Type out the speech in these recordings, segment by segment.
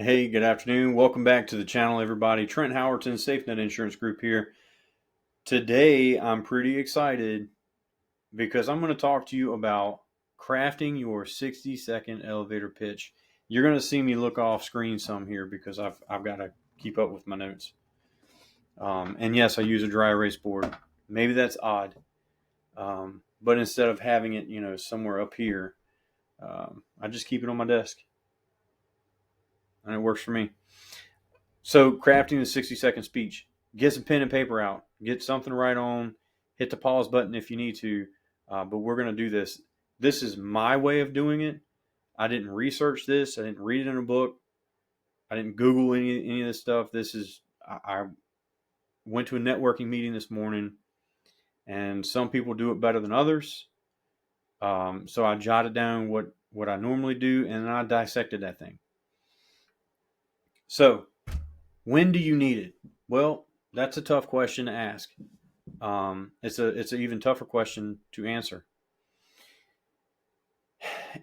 Hey, good afternoon. Welcome back to the channel, everybody. Trent Howerton, SafeNet Insurance Group here. Today, I'm pretty excited because I'm going to talk to you about crafting your 60-second elevator pitch. You're going to see me look off screen some here because I've got to keep up with my notes. And yes, I use a dry erase board. Maybe that's odd, but instead of having it, somewhere up here, I just keep it on my desk, and it works for me. So, crafting the 60-second speech. Get some pen and paper out. Get something to write on. Hit the pause button if you need to. But we're going to do this. This is my way of doing it. I didn't research this. I didn't read it in a book. I didn't Google any of this stuff. I went to a networking meeting this morning, and some people do it better than others. So I jotted down what I normally do, and then I dissected that thing. So, when do you need it? Well, that's a tough question to ask. It's an even tougher question to answer.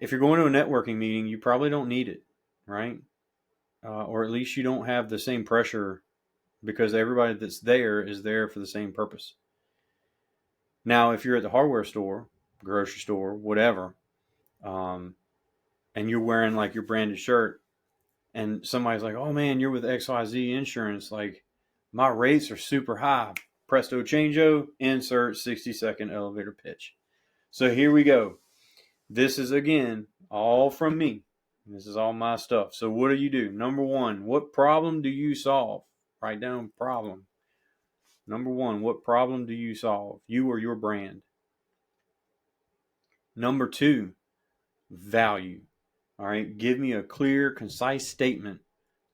If you're going to a networking meeting, you probably don't need it, right? Or at least you don't have the same pressure because everybody that's there is there for the same purpose. Now, if you're at the hardware store, grocery store, whatever, and you're wearing like your branded shirt, and somebody's like, "Oh man, you're with XYZ Insurance. Like, my rates are super high." Presto changeo, insert 60-second elevator pitch. So here we go. This is, again, all from me. This is all my stuff. So what do? Number one, what problem do you solve? Write down problem. Number one, what problem do you solve? You or your brand. Number two, value. All right, give me a clear, concise statement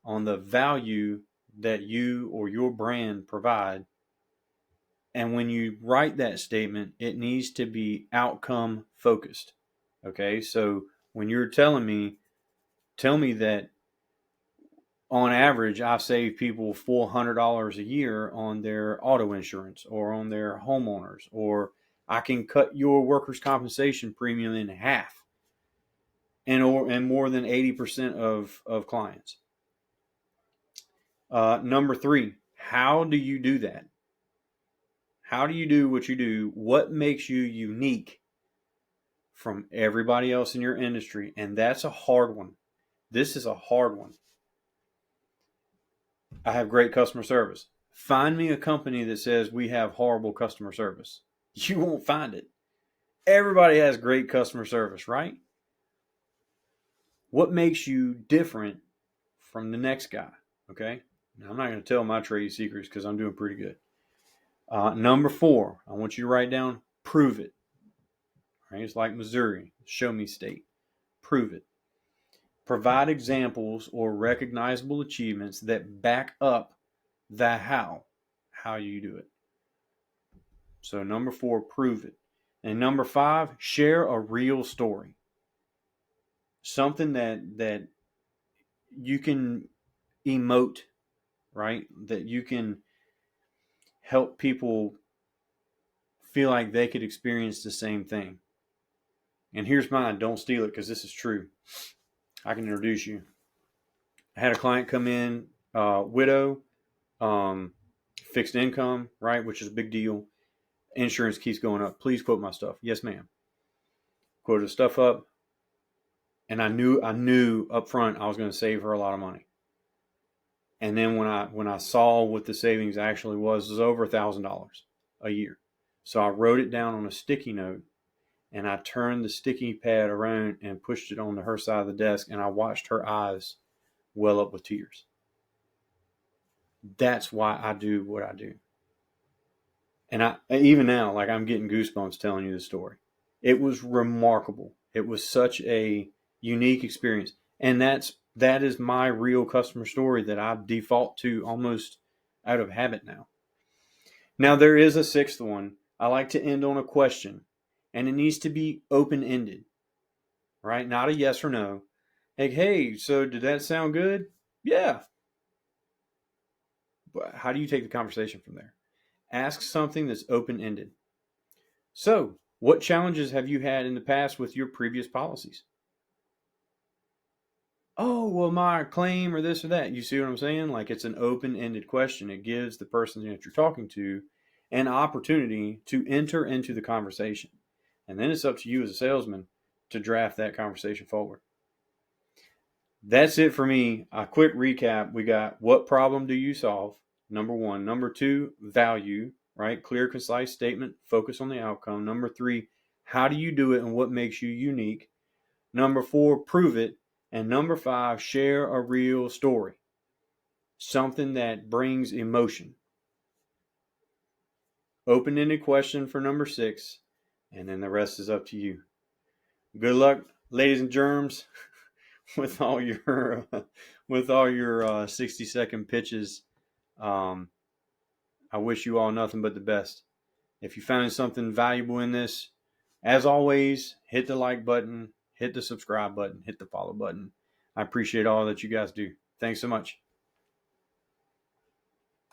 on the value that you or your brand provide. And when you write that statement, it needs to be outcome focused. Okay, so when you're telling me, tell me that on average, I save people $400 a year on their auto insurance or on their homeowners, or I can cut your workers' compensation premium in half, and more than 80% of clients. Number three, how do you do that? How do you do what you do? What makes you unique from everybody else in your industry? And that's a hard one. This is a hard one. I have great customer service. Find me a company that says we have horrible customer service. You won't find it. Everybody has great customer service, right? What makes you different from the next guy? Okay. Now, I'm not going to tell my trade secrets because I'm doing pretty good. Number four, I want you to write down prove it. Right? It's like Missouri, show me state. Prove it. Provide examples or recognizable achievements that back up the how you do it. So number four, prove it. And number five, share a real story. Something that you can emote, right? That you can help people feel like they could experience the same thing. And here's mine. Don't steal it because this is true. I can introduce you. I had a client come in, widow, fixed income, right, which is a big deal. Insurance keeps going up. Please quote my stuff. Yes, ma'am. Quoted stuff up, and I knew up front I was going to save her a lot of money. And then when I saw what the savings actually was, it was over $1,000 a year. So I wrote it down on a sticky note, and I turned the sticky pad around and pushed it onto her side of the desk, and I watched her eyes well up with tears. That's why I do what I do. And even now, like, I'm getting goosebumps telling you the story. It was remarkable. It was such a unique experience. And that is my real customer story that I default to almost out of habit now. Now, there is a sixth one. I like to end on a question, and it needs to be open-ended, right? Not a yes or no. Like, hey, so did that sound good? Yeah. But how do you take the conversation from there? Ask something that's open-ended. So, what challenges have you had in the past with your previous policies? oh, well, my claim or this or that. You see what I'm saying? Like it's an open-ended question. It gives the person that you're talking to an opportunity to enter into the conversation. And then it's up to you as a salesman to draft that conversation forward. That's it for me. A quick recap. We got what problem do you solve? Number one. Number two, value, right? Clear, concise statement, focus on the outcome. Number three, how do you do it and what makes you unique? Number four, prove it. And number five, share a real story, something that brings emotion. Open-ended question for number six, and then the rest is up to you. Good luck, ladies and germs, with all your 60-second pitches. I wish you all nothing but the best. If you found something valuable in this, as always, hit the like button, hit the subscribe button, hit the follow button. I appreciate all that you guys do. Thanks so much.